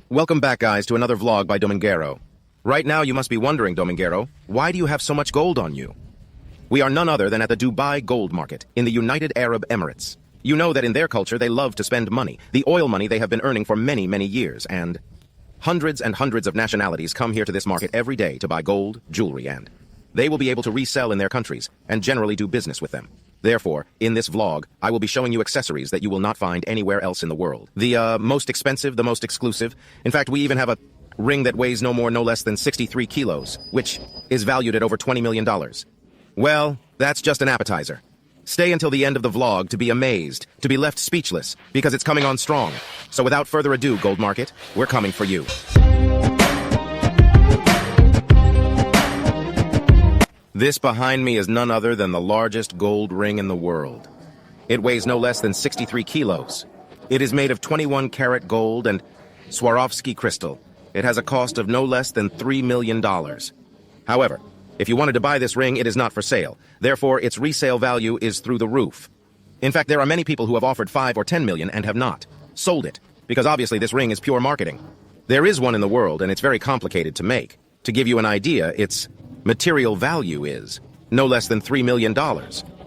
Welcome back, guys, to another vlog by Domingero. Right now, you must be wondering, Domingero, why do you have so much gold on you? We are none other than at the Dubai gold market in the United Arab Emirates. You know that in their culture, they love to spend money, the oil money they have been earning for many, many years, and hundreds of nationalities come here to this market every day to buy gold, jewelry, and they will be able to resell in their countries and generally do business with them. Therefore, in this vlog, I will be showing you accessories that you will not find anywhere else in the world. The most expensive, the most exclusive. In fact, we even have a ring that weighs no less than 63 kilos, which is valued at over $20 million. Well, that's just an appetizer. Stay until the end of the vlog to be amazed, to be left speechless, because it's coming on strong. So without further ado, Gold Market, we're coming for you. This behind me is none other than the largest gold ring in the world. It weighs no less than 63 kilos. It is made of 21-karat gold and Swarovski crystal. It has a cost of no less than $3 million. However, if you wanted to buy this ring, it is not for sale. Therefore, its resale value is through the roof. In fact, there are many people who have offered 5 or 10 million and have not sold it, because obviously this ring is pure marketing. There is one in the world, and it's very complicated to make. To give you an idea, its material value is no less than $3 million.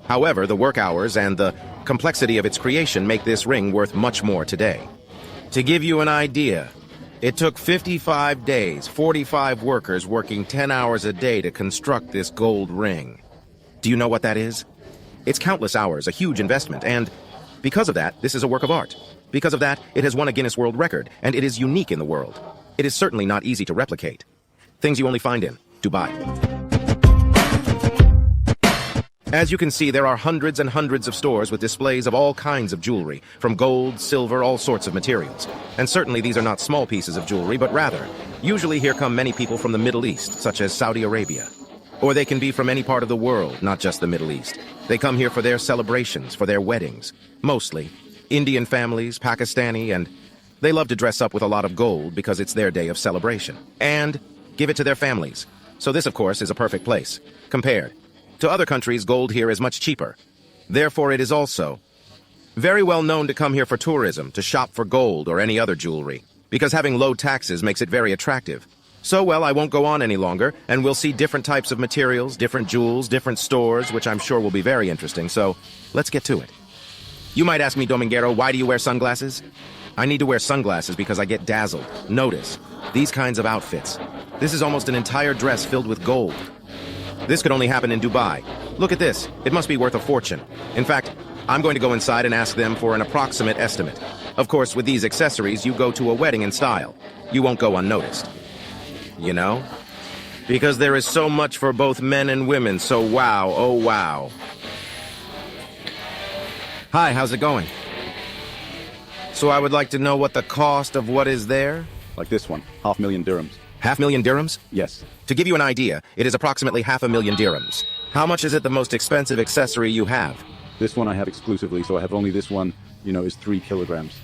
However, the work hours and the complexity of its creation make this ring worth much more today. To give you an idea, it took 55 days, 45 workers working 10 hours a day to construct this gold ring. Do you know what that is? It's countless hours, a huge investment, and because of that, this is a work of art. Because of that, it has won a Guinness World Record, and it is unique in the world. It is certainly not easy to replicate. Things you only find in Dubai. As you can see, there are hundreds and hundreds of stores with displays of all kinds of jewelry, from gold, silver, all sorts of materials. And certainly these are not small pieces of jewelry, but rather, usually here come many people from the Middle East, such as Saudi Arabia. Or they can be from any part of the world, not just the Middle East. They come here for their celebrations, for their weddings. Mostly Indian families, Pakistani, and they love to dress up with a lot of gold because it's their day of celebration. And give it to their families. So this, of course, is a perfect place. Compared to other countries, gold here is much cheaper. Therefore, it is also very well known to come here for tourism, to shop for gold or any other jewelry, because having low taxes makes it very attractive. So, well, I won't go on any longer, and we'll see different types of materials, different jewels, different stores, which I'm sure will be very interesting, so let's get to it. You might ask me, Domingero, why do you wear sunglasses? I need to wear sunglasses because I get dazzled. Notice, these kinds of outfits. This is almost an entire dress filled with gold. This could only happen in Dubai. Look at this. It must be worth a fortune. In fact, I'm going to go inside and ask them for an approximate estimate. Of course, with these accessories, you go to a wedding in style. You won't go unnoticed. You know? Because there is so much for both men and women, so wow, oh wow. Hi, how's it going? So I would like to know what the cost of what is there? Like this one, 500,000 dirhams. 500,000 dirhams? Yes. To give you an idea, it is approximately 500,000 dirhams. How much is it the most expensive accessory you have? This one I have exclusively, so I have only this one, is 3 kilograms.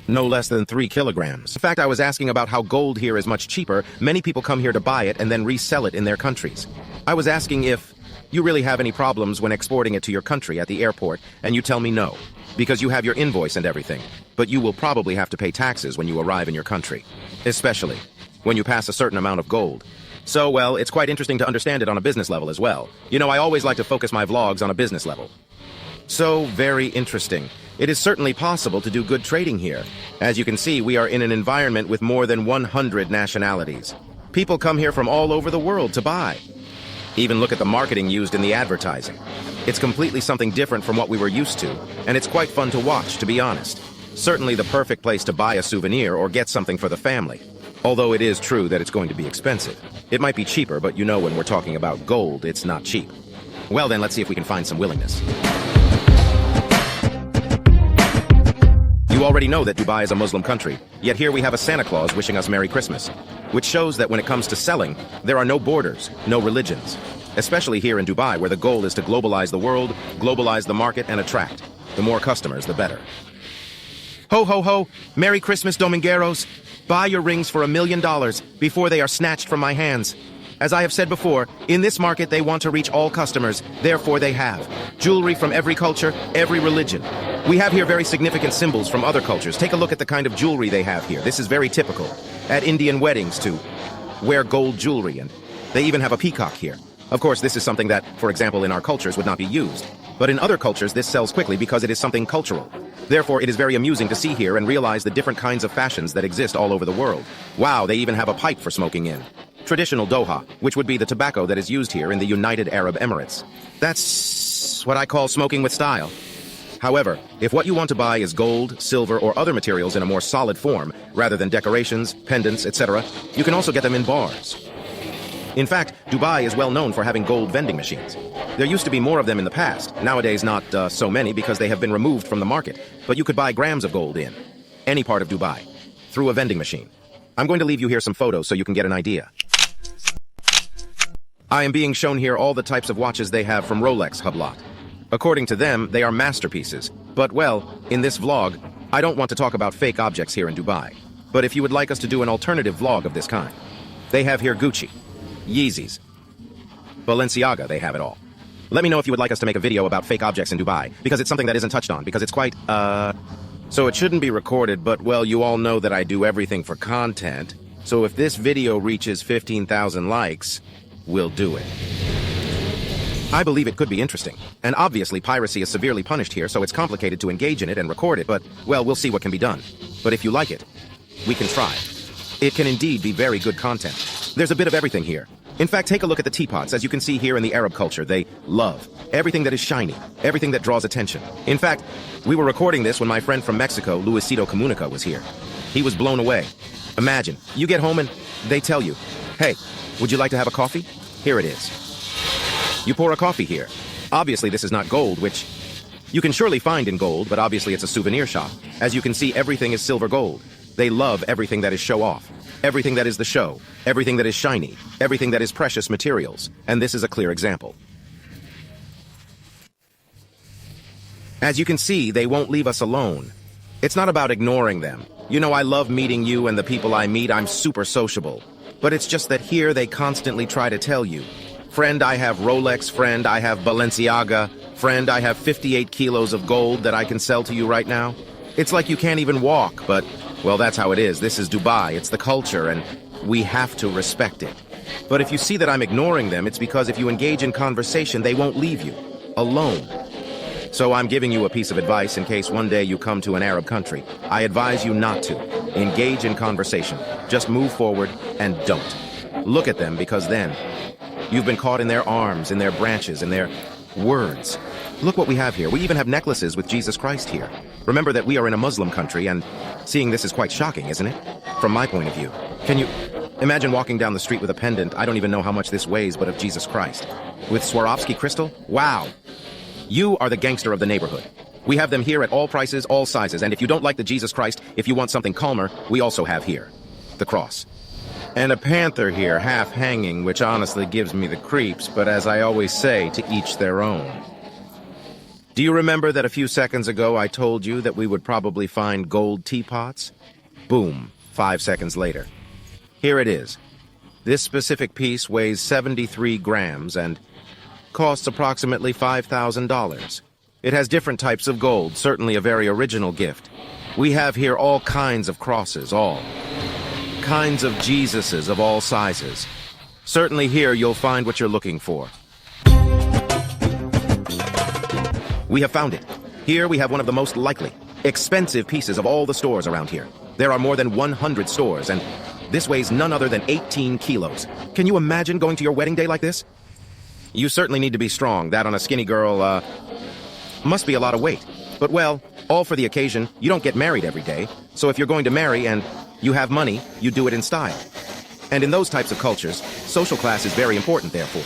No less than 3 kilograms. In fact, I was asking about how gold here is much cheaper. Many people come here to buy it and then resell it in their countries. I was asking if you really have any problems when exporting it to your country at the airport, and you tell me no, because you have your invoice and everything. But you will probably have to pay taxes when you arrive in your country, especially when you pass a certain amount of gold. So, well, it's quite interesting to understand it on a business level as well. You know, I always like to focus my vlogs on a business level. So, very interesting. It is certainly possible to do good trading here. As you can see, we are in an environment with more than 100 nationalities. People come here from all over the world to buy. Even look at the marketing used in the advertising. It's completely something different from what we were used to, and it's quite fun to watch, to be honest. Certainly the perfect place to buy a souvenir or get something for the family. Although it is true that it's going to be expensive. It might be cheaper, but you know when we're talking about gold, it's not cheap. Well then, let's see if we can find some willingness. You already know that Dubai is a Muslim country, yet here we have a Santa Claus wishing us Merry Christmas, which shows that when it comes to selling, there are no borders, no religions. Especially here in Dubai, where the goal is to globalize the world, globalize the market, and attract. The more customers, the better. Ho, ho, ho! Merry Christmas, Domingueros! Buy your rings for $1 million before they are snatched from my hands. As I have said before, in this market they want to reach all customers, therefore they have jewelry from every culture, every religion. We have here very significant symbols from other cultures. Take a look at the kind of jewelry they have here. This is very typical. At Indian weddings to wear gold jewelry, and they even have a peacock here. Of course, this is something that, for example, in our cultures would not be used. But in other cultures, this sells quickly because it is something cultural. Therefore, it is very amusing to see here and realize the different kinds of fashions that exist all over the world. Wow, they even have a pipe for smoking in. Traditional Doha, which would be the tobacco that is used here in the United Arab Emirates. That's what I call smoking with style. However, if what you want to buy is gold, silver, or other materials in a more solid form, rather than decorations, pendants, etc., you can also get them in bars. In fact, Dubai is well known for having gold vending machines. There used to be more of them in the past, nowadays not so many because they have been removed from the market, but you could buy grams of gold in any part of Dubai through a vending machine. I'm going to leave you here some photos so you can get an idea. I am being shown here all the types of watches they have from Rolex Hublot. According to them, they are masterpieces. But well, in this vlog, I don't want to talk about fake objects here in Dubai. But if you would like us to do an alternative vlog of this kind, they have here Gucci, Yeezys, Balenciaga, they have it all. Let me know if you would like us to make a video about fake objects in Dubai, because it's something that isn't touched on, because it's quite, So it shouldn't be recorded, but well, you all know that I do everything for content. So if this video reaches 15,000 likes, we'll do it. I believe it could be interesting. And obviously piracy is severely punished here, so it's complicated to engage in it and record it, but, well, we'll see what can be done. But if you like it, we can try. It can indeed be very good content. There's a bit of everything here. In fact, take a look at the teapots. As you can see here in the Arab culture, they love everything that is shiny, everything that draws attention. In fact, we were recording this when my friend from Mexico, Luisito Comunica, was here. He was blown away. Imagine, you get home and they tell you, hey, would you like to have a coffee? Here it is. You pour a coffee here. Obviously, this is not gold, which you can surely find in gold, but obviously it's a souvenir shop. As you can see, everything is silver gold. They love everything that is show off, everything that is the show, everything that is shiny, everything that is precious materials. And this is a clear example. As you can see, they won't leave us alone. It's not about ignoring them. You know, I love meeting you and the people I meet. I'm super sociable. But it's just that here they constantly try to tell you, friend, I have Rolex, friend, I have Balenciaga, friend, I have 58 kilos of gold that I can sell to you right now. It's like you can't even walk, but, well, that's how it is. This is Dubai, it's the culture, and we have to respect it. But if you see that I'm ignoring them, it's because if you engage in conversation, they won't leave you alone. So I'm giving you a piece of advice in case one day you come to an Arab country. I advise you not to engage in conversation. Just move forward and don't. Look at them, because then you've been caught in their arms, in their branches, in their words. Look what we have here. We even have necklaces with Jesus Christ here. Remember that we are in a Muslim country, and seeing this is quite shocking, isn't it? From my point of view. Can you imagine walking down the street with a pendant, I don't even know how much this weighs, but of Jesus Christ, with Swarovski crystal? Wow! You are the gangster of the neighborhood. We have them here at all prices, all sizes, and if you don't like the Jesus Christ, if you want something calmer, we also have here the cross. And a panther here, half hanging, which honestly gives me the creeps, but as I always say, to each their own. Do you remember that a few seconds ago I told you that we would probably find gold teapots? Boom, 5 seconds later. Here it is. This specific piece weighs 73 grams and costs approximately $5,000. It has different types of gold, certainly a very original gift. We have here all kinds of crosses, all kinds of Jesuses of all sizes. Certainly here you'll find what you're looking for. We have found it. Here we have one of the most likely, expensive pieces of all the stores around here. There are more than 100 stores, and this weighs none other than 18 kilos. Can you imagine going to your wedding day like this? You certainly need to be strong. That on a skinny girl, must be a lot of weight. But well, all for the occasion. You don't get married every day. So if you're going to marry and you have money, you do it in style. And in those types of cultures, social class is very important, therefore.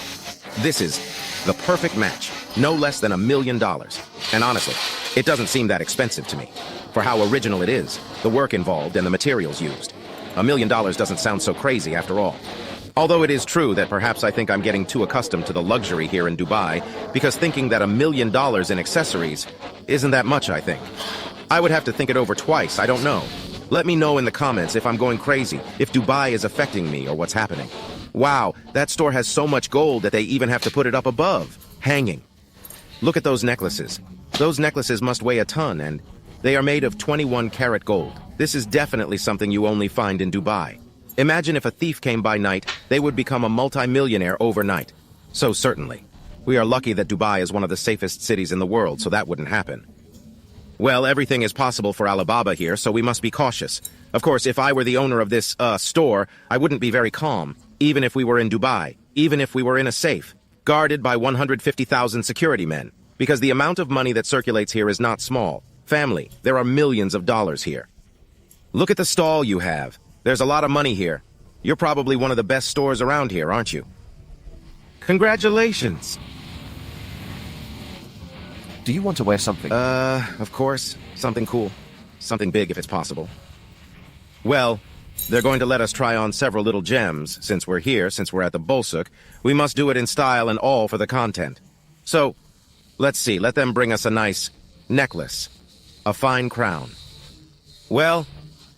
This is the perfect match. No less than $1 million. And honestly, it doesn't seem that expensive to me. For how original it is, the work involved and the materials used. $1 million doesn't sound so crazy after all. Although it is true that perhaps I think I'm getting too accustomed to the luxury here in Dubai, because thinking that $1 million in accessories isn't that much, I think. I would have to think it over twice, I don't know. Let me know in the comments if I'm going crazy, if Dubai is affecting me or what's happening. Wow, that store has so much gold that they even have to put it up above, hanging. Look at those necklaces. Those necklaces must weigh a ton, and they are made of 21-karat gold. This is definitely something you only find in Dubai. Imagine if a thief came by night, they would become a multi-millionaire overnight. So certainly. We are lucky that Dubai is one of the safest cities in the world, so that wouldn't happen. Well, everything is possible for Alibaba here, so we must be cautious. Of course, if I were the owner of this, store, I wouldn't be very calm, even if we were in Dubai, even if we were in a safe, guarded by 150,000 security men, because the amount of money that circulates here is not small. Family, there are millions of dollars here. Look at the stall you have. There's a lot of money here. You're probably one of the best stores around here, aren't you? Congratulations! Do you want to wear something? Of course. Something cool. Something big if it's possible. Well, they're going to let us try on several little gems. Since we're here, since we're at the Gold Souq, we must do it in style and all for the content. So, let's see. Let them bring us a nice necklace. A fine crown. Well,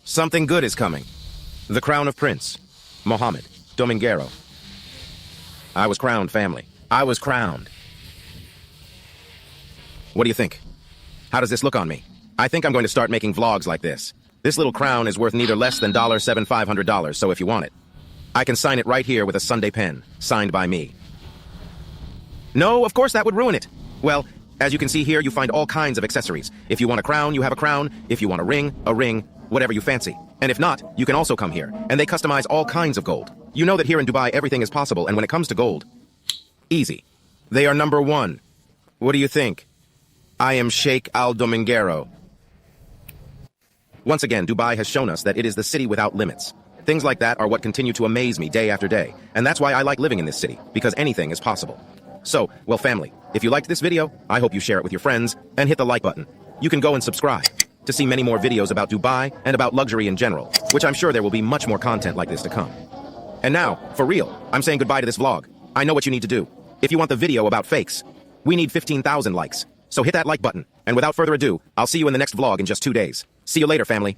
something good is coming. The crown of Prince Mohammed Domingero. I was crowned, family. I was crowned. What do you think? How does this look on me? I think I'm going to start making vlogs like this. This little crown is worth neither less than $7,500, so if you want it, I can sign it right here with a Sunday pen, signed by me. No, of course that would ruin it. Well, as you can see here, you find all kinds of accessories. If you want a crown, you have a crown. If you want a ring, whatever you fancy. And if not, you can also come here, and they customize all kinds of gold. You know that here in Dubai, everything is possible, and when it comes to gold, easy. They are number one. What do you think? I am Sheikh Al Domingero. Once again, Dubai has shown us that it is the city without limits. Things like that are what continue to amaze me day after day, and that's why I like living in this city, because anything is possible. So, well, family, if you liked this video, I hope you share it with your friends, and hit the like button. You can go and subscribe to see many more videos about Dubai and about luxury in general, which I'm sure there will be much more content like this to come. And now, for real, I'm saying goodbye to this vlog. I know what you need to do. If you want the video about fakes, we need 15,000 likes. So hit that like button, and without further ado, I'll see you in the next vlog in just 2 days. See you later, family.